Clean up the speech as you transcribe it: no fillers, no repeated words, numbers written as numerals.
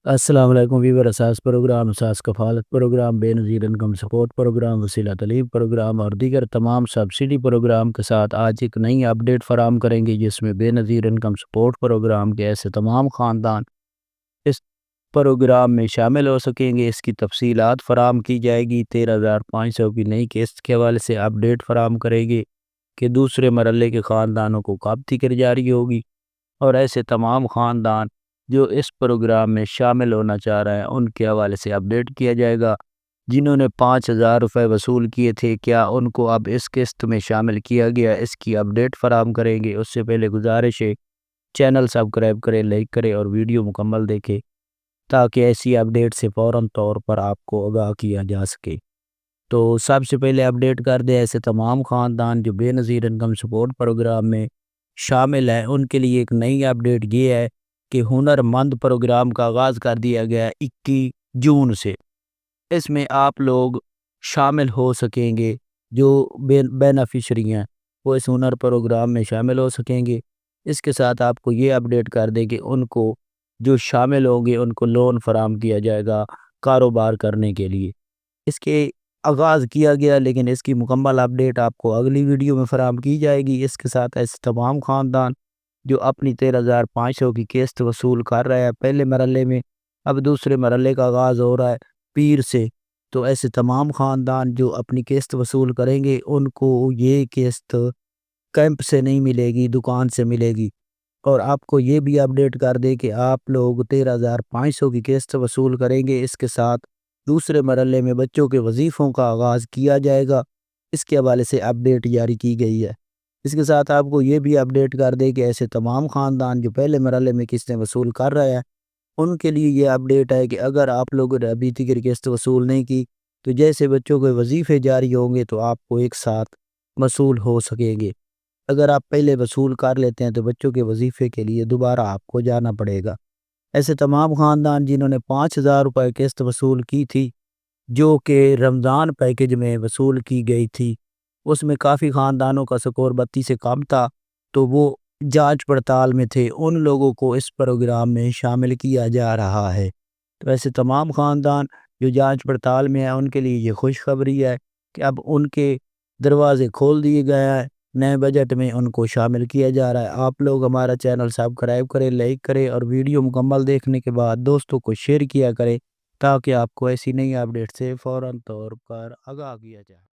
السلام علیکم ویور اساس پروگرام اساس کفالت پروگرام بے نظیر انکم سپورٹ پروگرام وسیلہ طلیب پروگرام اور دیگر تمام سبسڈی پروگرام کے ساتھ آج ایک نئی اپڈیٹ فراہم کریں گے، جس میں بے نظیر انکم سپورٹ پروگرام کے ایسے تمام خاندان اس پروگرام میں شامل ہو سکیں گے۔ اس کی تفصیلات فراہم کی جائے گی۔ 13,500 کی نئی قسط کے حوالے سے اپڈیٹ فراہم کرے گی کہ دوسرے مرحلے کے خاندانوں کو کب تک جاری ہوگی، اور ایسے تمام خاندان جو اس پروگرام میں شامل ہونا چاہ رہے ہیں ان کے حوالے سے اپڈیٹ کیا جائے گا۔ جنہوں نے 5,000 روپے وصول کیے تھے، کیا ان کو اب اس قسط میں شامل کیا گیا، اس کی اپڈیٹ فراہم کریں گے۔ اس سے پہلے گزارش ہے چینل سبسکرائب کریں، لائک کریں اور ویڈیو مکمل دیکھیں تاکہ ایسی اپڈیٹ سے فوراً طور پر آپ کو آگاہ کیا جا سکے۔ تو سب سے پہلے اپڈیٹ کر دیں، ایسے تمام خاندان جو بے نظیر انکم سپورٹ پروگرام میں شامل ہیں ان کے لیے ایک نئی اپڈیٹ یہ ہے کہ ہنر مند پروگرام کا آغاز کر دیا گیا ہے 21 جون سے۔ اس میں آپ لوگ شامل ہو سکیں گے، جو بینیفیشری ہیں وہ اس ہنر پروگرام میں شامل ہو سکیں گے۔ اس کے ساتھ آپ کو یہ اپڈیٹ کر دیں کہ ان کو جو شامل ہوں گے ان کو لون فراہم کیا جائے گا کاروبار کرنے کے لیے۔ اس کے آغاز کیا گیا، لیکن اس کی مکمل اپڈیٹ آپ کو اگلی ویڈیو میں فراہم کی جائے گی۔ اس کے ساتھ ایسے تمام خاندان جو اپنی 13,500 کی قسط وصول کر رہے ہیں پہلے مرحلے میں، اب دوسرے مرحلے کا آغاز ہو رہا ہے پیر سے، تو ایسے تمام خاندان جو اپنی قسط وصول کریں گے ان کو یہ قسط کیمپ سے نہیں ملے گی، دکان سے ملے گی۔ اور آپ کو یہ بھی اپڈیٹ کر دے کہ آپ لوگ 13,500 کی قسط وصول کریں گے، اس کے ساتھ دوسرے مرحلے میں بچوں کے وظیفوں کا آغاز کیا جائے گا۔ اس کے حوالے سے اپڈیٹ جاری کی گئی ہے۔ اس کے ساتھ آپ کو یہ بھی اپڈیٹ کر دے کہ ایسے تمام خاندان جو پہلے مرحلے میں قسطیں وصول کر رہے ہیں ان کے لیے یہ اپڈیٹ ہے کہ اگر آپ لوگوں نے ابھی تک قسط وصول نہیں کی تو جیسے بچوں کے وظیفے جاری ہوں گے تو آپ کو ایک ساتھ وصول ہو سکیں گے۔ اگر آپ پہلے وصول کر لیتے ہیں تو بچوں کے وظیفے کے لیے دوبارہ آپ کو جانا پڑے گا۔ ایسے تمام خاندان جنہوں نے 5,000 روپے قسط وصول کی تھی جو کہ رمضان پیکج میں وصول کی گئی تھی، اس میں کافی خاندانوں کا سکور 32 سے کم تھا، تو وہ جانچ پڑتال میں تھے، ان لوگوں کو اس پروگرام میں شامل کیا جا رہا ہے۔ تو ایسے تمام خاندان جو جانچ پڑتال میں ہیں ان کے لیے یہ خوشخبری ہے کہ اب ان کے دروازے کھول دیے گئے ہیں، نئے بجٹ میں ان کو شامل کیا جا رہا ہے۔ آپ لوگ ہمارا چینل سبسکرائب کریں، لائک کریں اور ویڈیو مکمل دیکھنے کے بعد دوستوں کو شیئر کیا کریں تاکہ آپ کو ایسی نئی اپڈیٹ سے فوراً طور پر آگاہ کیا جائے۔